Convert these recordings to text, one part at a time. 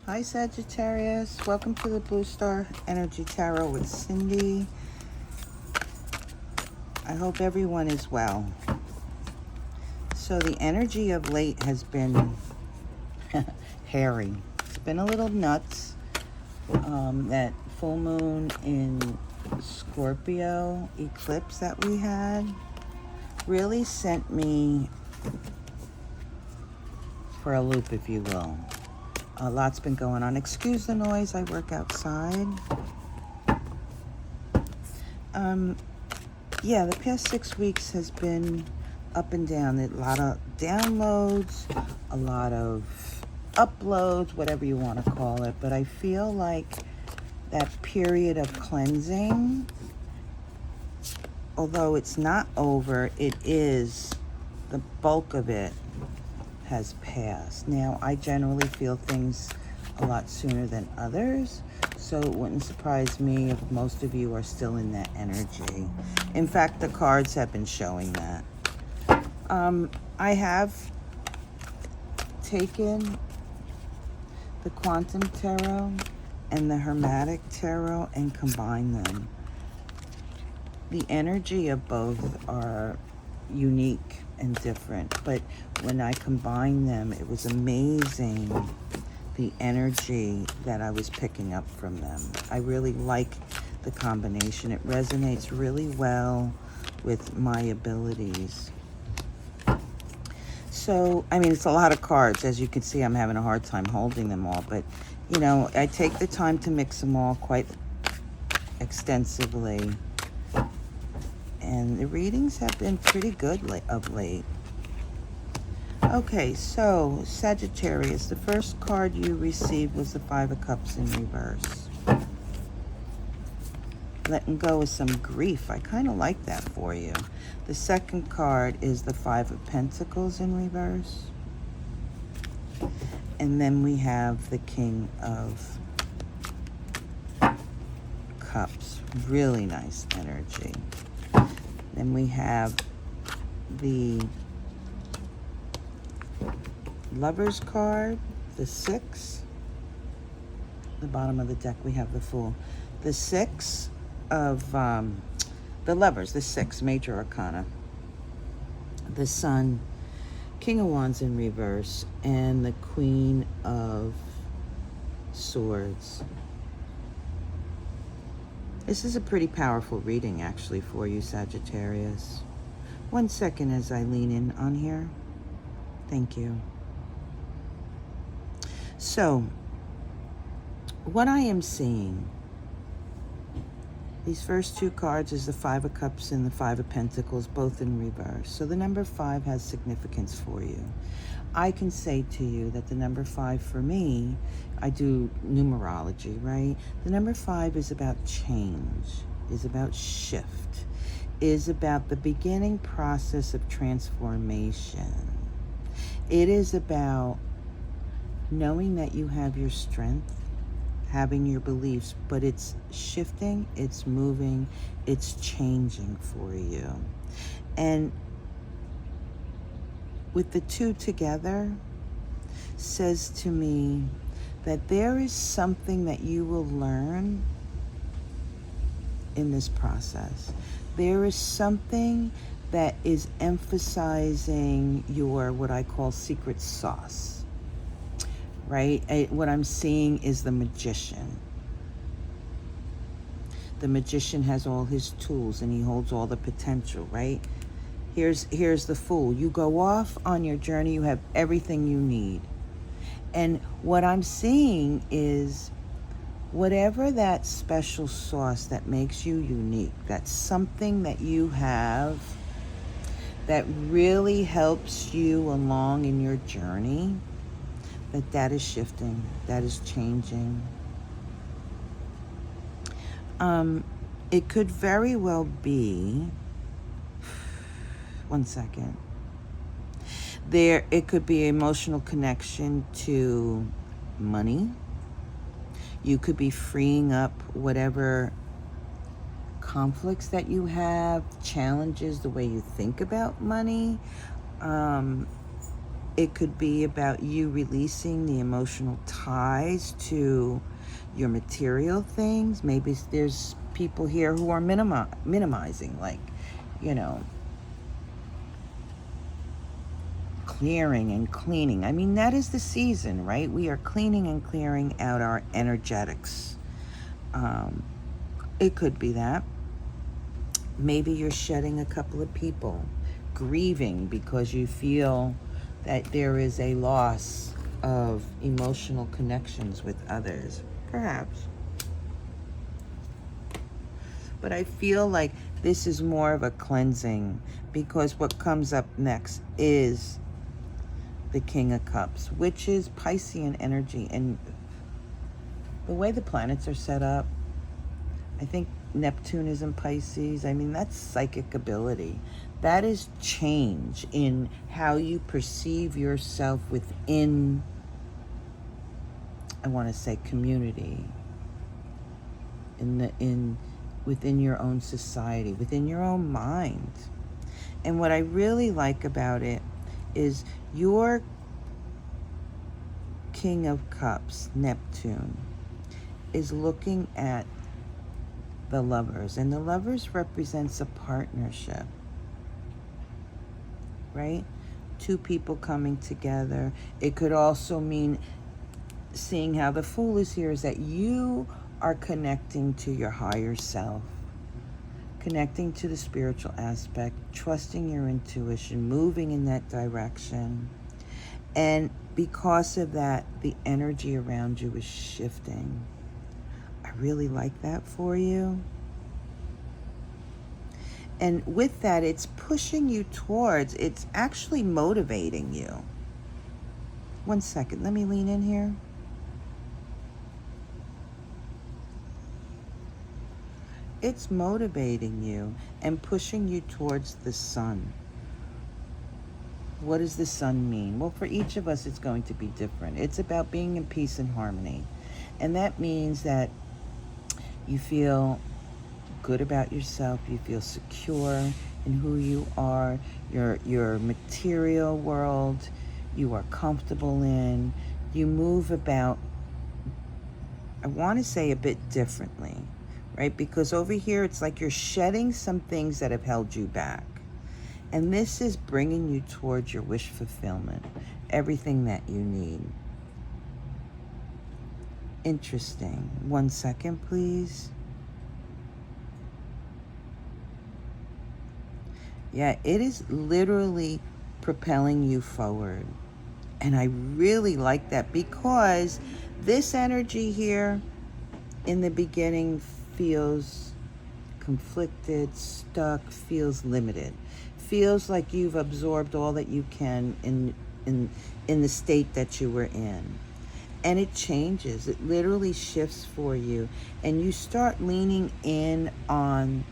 Hi Sagittarius, welcome to the Blue Star Energy Tarot with Cindy. I hope everyone is well. So the energy of late has been hairy. It's been a little nuts. That full moon in Scorpio eclipse that we had really sent me for a loop, if you will. A lot's been going on. Excuse the noise, I work outside. Yeah, the past 6 weeks has been up and down. A lot of downloads, a lot of uploads, whatever you want to call it. But I feel like that period of cleansing, although it's not over, it is, the bulk of it has passed. Now, I generally feel things a lot sooner than others, so it wouldn't surprise me if most of you are still in that energy. In fact, the cards have been showing that. I have taken the Quantum Tarot and the Hermetic Tarot and combined them. The energy of both are unique and different, but when I combined them, it was amazing the energy that I was picking up from them. I really like the combination. It resonates really well with my abilities. So, I mean, it's a lot of cards. As you can see, I'm having a hard time holding them all, but you know, I take the time to mix them all quite extensively. And the readings have been pretty good of late. Okay, so Sagittarius, the first card you received was the Five of Cups in reverse. Letting go of some grief. I kind of like that for you. The second card is the Five of Pentacles in reverse. And then we have the King of Cups. Really nice energy. Then we have the Lovers card, the Six. The bottom of the deck we have the Fool. The Six of the Lovers, the Six, Major Arcana. The Sun, King of Wands in reverse, and the Queen of Swords. This is a pretty powerful reading, actually, for you, Sagittarius. 1 second as I lean in on here. Thank you. So, what I am seeing, these first two cards is the Five of Cups and the Five of Pentacles, both in reverse. So the number 5 has significance for you. I can say to you that the number 5 for me, I do numerology, right? The number 5 is about change, is about shift, is about the beginning process of transformation. It is about knowing that you have your strength, having your beliefs, but it's shifting, it's moving, it's changing for you. And with the two together, says to me that there is something that you will learn in this process. There is something that is emphasizing your, what I call, secret sauce, right? What I'm seeing is the magician. The magician has all his tools and he holds all the potential, right? Here's the Fool. You go off on your journey, you have everything you need. And what I'm seeing is whatever that special sauce that makes you unique, that's something that you have that really helps you along in your journey, that is shifting, that is changing. It could very well be, 1 second. It could be emotional connection to money. You could be freeing up whatever conflicts that you have, challenges, the way you think about money. It could be about you releasing the emotional ties to your material things. Maybe there's people here who are minimizing, like, you know, clearing and cleaning. I mean, that is the season, right? We are cleaning and clearing out our energetics. It could be that. Maybe you're shedding a couple of people, grieving because you feel that there is a loss of emotional connections with others, perhaps. But I feel like this is more of a cleansing, because what comes up next is the King of Cups, which is Piscean energy. And the way the planets are set up, I think Neptune is in Pisces. I mean, that's psychic ability. That is change in how you perceive yourself within, I want to say, community, within your own society, within your own mind. And what I really like about it is your King of Cups, Neptune, is looking at the Lovers, and the Lovers represents a partnership, right? Two people coming together. It could also mean, seeing how the Fool is here, is that you are connecting to your higher self, connecting to the spiritual aspect, trusting your intuition, moving in that direction. And because of that, the energy around you is shifting. I really like that for you. And with that, it's pushing you towards, it's actually motivating you. One second, let me lean in here. It's motivating you and pushing you towards the sun. What does the sun mean? Well, for each of us, it's going to be different. It's about being in peace and harmony. And that means that you feel good about yourself, you feel secure in who you are, your material world, you are comfortable in, you move about, I want to say, a bit differently, right? Because over here, it's like you're shedding some things that have held you back. And this is bringing you towards your wish fulfillment, everything that you need. Interesting. One second, please. Yeah, it is literally propelling you forward. And I really like that, because this energy here in the beginning feels conflicted, stuck, feels limited. Feels like you've absorbed all that you can in the state that you were in. And it changes. It literally shifts for you. And you start leaning in on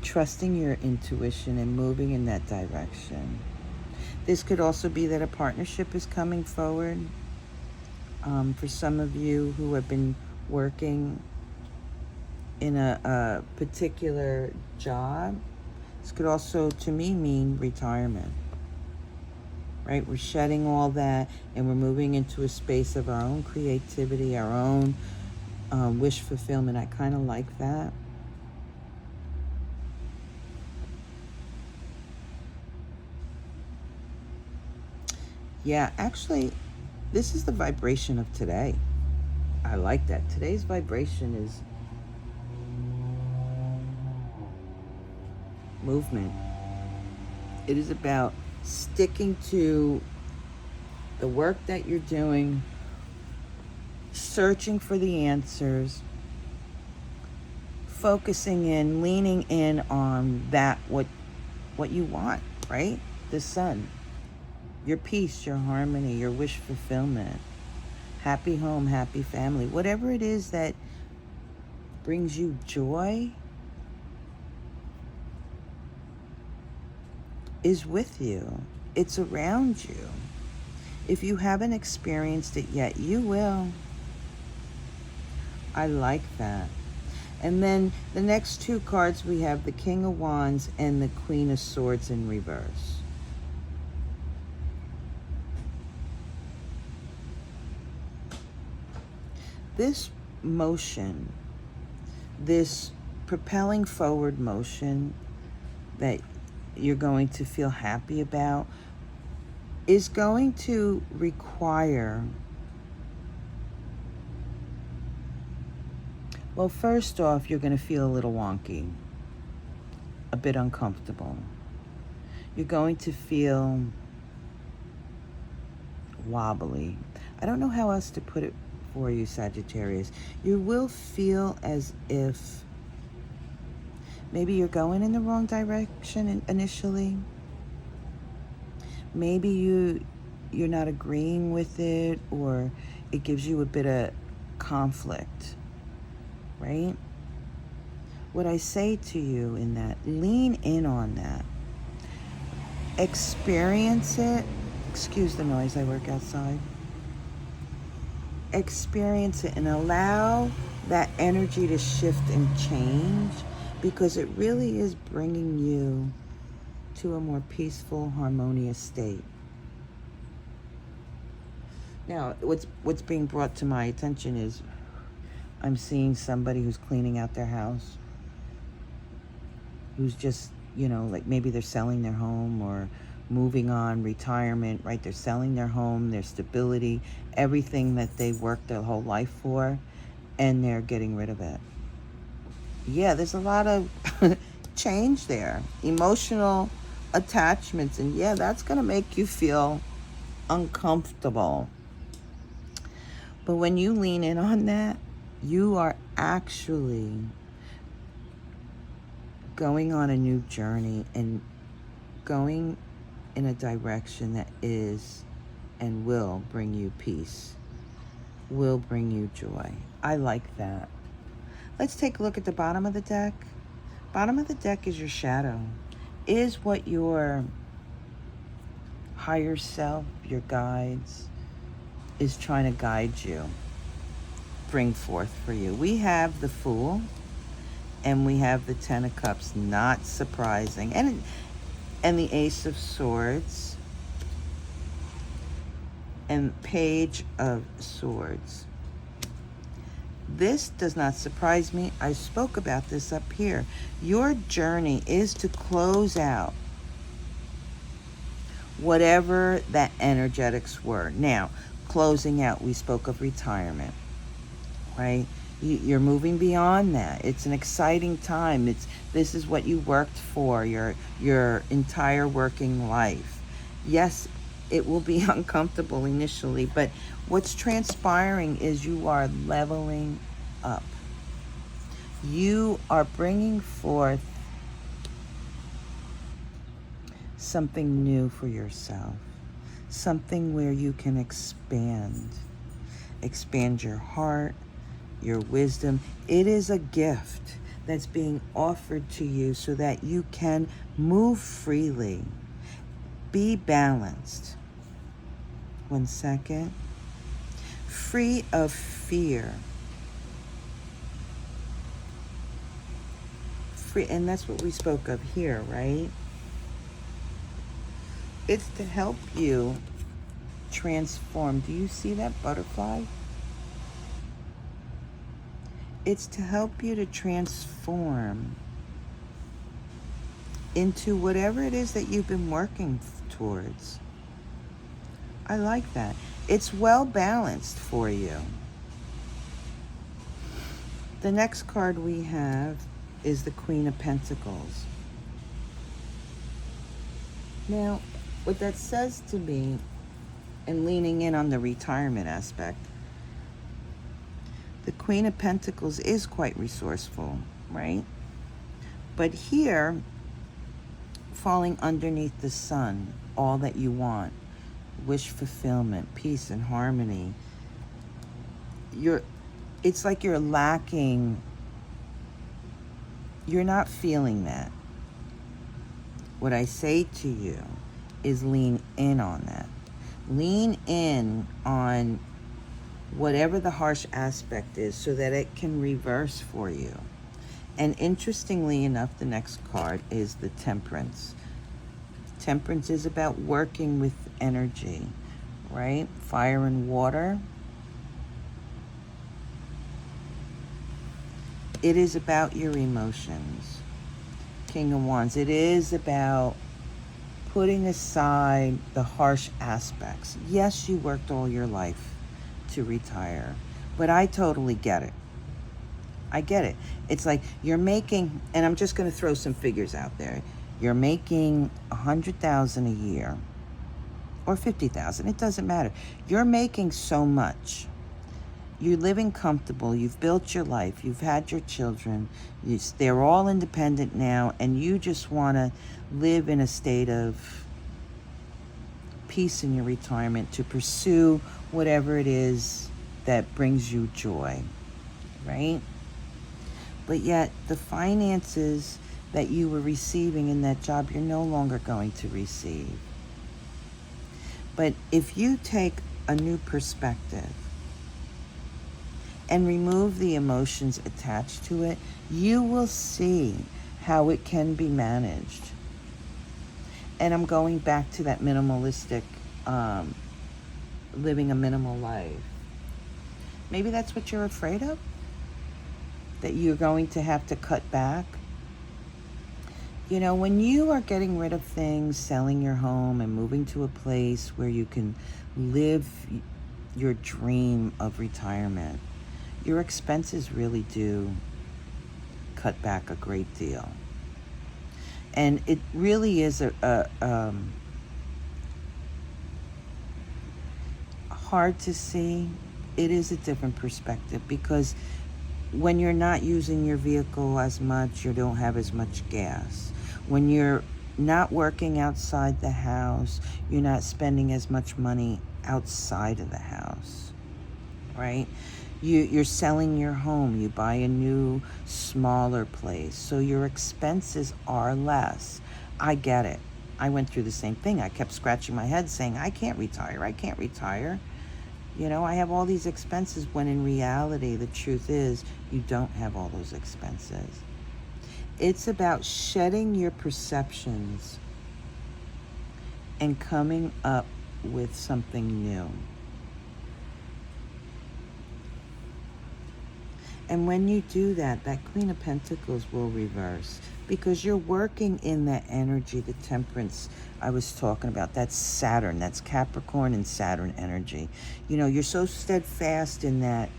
trusting your intuition and moving in that direction. This could also be that a partnership is coming forward. For some of you who have been working in a particular job, this could also, to me, mean retirement. Right? We're shedding all that and we're moving into a space of our own creativity, our own wish fulfillment. I kind of like that. Yeah, actually, this is the vibration of today. I like that. Today's vibration is movement. It is about sticking to the work that you're doing, searching for the answers, focusing in, leaning in on that, what you want, right? The sun. Your peace, your harmony, your wish fulfillment, happy home, happy family, whatever it is that brings you joy is with you. It's around you. If you haven't experienced it yet, you will. I like that. And then the next two cards, we have the King of Wands and the Queen of Swords in reverse. This motion, this propelling forward motion that you're going to feel happy about, is going to require, well, first off, you're going to feel a little wonky, a bit uncomfortable. You're going to feel wobbly. I don't know how else to put it for you, Sagittarius. You will feel as if maybe you're going in the wrong direction initially. Maybe you're not agreeing with it, or it gives you a bit of conflict, right? What I say to you in that, lean in on that. Experience it. Excuse the noise, I work outside. Experience it and allow that energy to shift and change, because it really is bringing you to a more peaceful, harmonious state. Now, what's being brought to my attention is I'm seeing somebody who's cleaning out their house, who's just, like maybe they're selling their home or moving on, retirement, right? They're selling their home, their stability, everything that they worked their whole life for, and they're getting rid of it. Yeah, there's a lot of change there, emotional attachments, and yeah, that's going to make you feel uncomfortable. But when you lean in on that, you are actually going on a new journey and going in a direction that is and will bring you peace, will bring you joy. I like that. Let's take a look at the bottom of the deck. Bottom of the deck is your shadow. Is what your higher self, your guides, is trying to guide you, bring forth for you. We have the Fool and we have the Ten of Cups, not surprising. And the Ace of Swords and Page of Swords. This does not surprise me. I spoke about this up here. Your journey is to close out whatever that energetics were. Now, closing out, we spoke of retirement, right? You're moving beyond that. It's an exciting time. This is what you worked for your entire working life. Yes, it will be uncomfortable initially, but what's transpiring is you are leveling up. You are bringing forth something new for yourself, something where you can expand your heart, your wisdom. It is a gift that's being offered to you so that you can move freely, be balanced. 1 second. Free of fear. Free, and that's what we spoke of here, right? It's to help you transform. Do you see that butterfly? It's to help you to transform into whatever it is that you've been working towards. I like that. It's well balanced for you. The next card we have is the Queen of Pentacles. Now, what that says to me, and leaning in on the retirement aspect, the Queen of Pentacles is quite resourceful, right? But here, falling underneath the sun, all that you want, wish fulfillment, peace and harmony, it's like you're lacking, you're not feeling that. What I say to you is lean in on that. Lean in on whatever the harsh aspect is so that it can reverse for you. And interestingly enough, the next card is the Temperance. Temperance is about working with energy, right? Fire and water. It is about your emotions. King of Wands. It is about putting aside the harsh aspects. Yes, you worked all your life to retire, but I totally get it. I get it. It's like you're making, and I'm just going to throw some figures out there. You're making 100,000 a year or 50,000. It doesn't matter. You're making so much. You're living comfortable. You've built your life. You've had your children. They're all independent now, and you just want to live in a state of peace in your retirement to pursue whatever it is that brings you joy, right? But yet the finances that you were receiving in that job, you're no longer going to receive. But if you take a new perspective and remove the emotions attached to it, you will see how it can be managed. And I'm going back to that minimalistic, living a minimal life. Maybe that's what you're afraid of? That you're going to have to cut back? You know, when you are getting rid of things, selling your home and moving to a place where you can live your dream of retirement, your expenses really do cut back a great deal. And it really is hard to see. It is a different perspective because when you're not using your vehicle as much, you don't have as much gas. When you're not working outside the house, you're not spending as much money outside of the house, right? You're selling your home. You buy a new, smaller place. So your expenses are less. I get it. I went through the same thing. I kept scratching my head saying, I can't retire. I can't retire. You know, I have all these expenses when in reality, the truth is you don't have all those expenses. It's about shedding your perceptions and coming up with something new. And when you do that, that Queen of Pentacles will reverse because you're working in that energy, the temperance I was talking about. That's Saturn, that's Capricorn and Saturn energy. You know, you're so steadfast in that,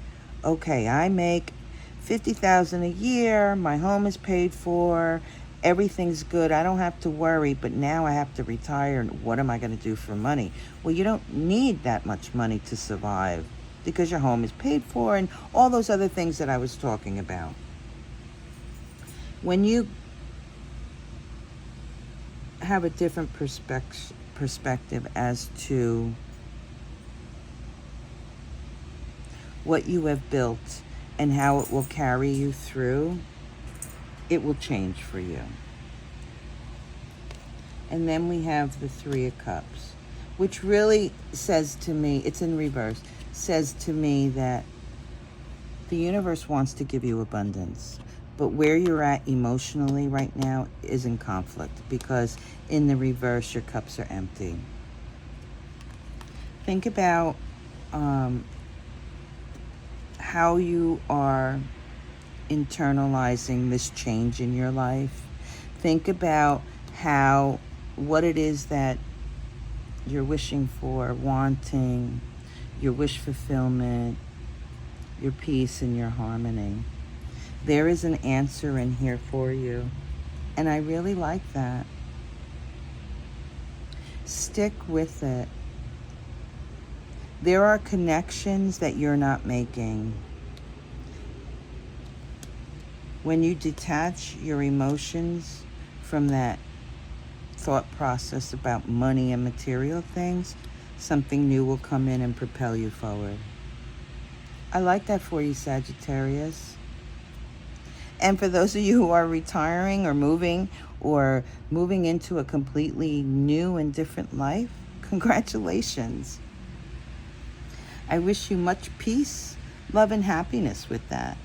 okay, I make 50,000 a year, my home is paid for, everything's good, I don't have to worry, but now I have to retire, and what am I going to do for money? Well, you don't need that much money to survive because your home is paid for and all those other things that I was talking about. When you have a different perspective as to what you have built and how it will carry you through, it will change for you. And then we have the Three of Cups, which really says to me, it's in reverse, says to me that the universe wants to give you abundance. But where you're at emotionally right now is in conflict because in the reverse, your cups are empty. Think about how you are internalizing this change in your life. Think about what it is that you're wishing for, wanting, your wish fulfillment, your peace and your harmony. There is an answer in here for you. And I really like that. Stick with it. There are connections that you're not making. When you detach your emotions from that thought process about money and material things, something new will come in and propel you forward. I like that for you, Sagittarius. And for those of you who are retiring or moving into a completely new and different life, congratulations. I wish you much peace, love, and happiness with that.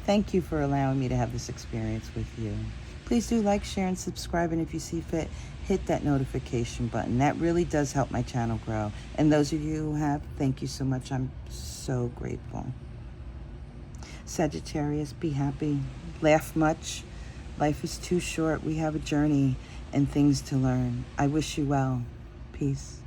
Thank you for allowing me to have this experience with you. Please do like, share, and subscribe. And if you see fit, hit that notification button. That really does help my channel grow. And those of you who have, thank you so much. I'm so grateful. Sagittarius, be happy. Laugh much. Life is too short. We have a journey and things to learn. I wish you well. Peace.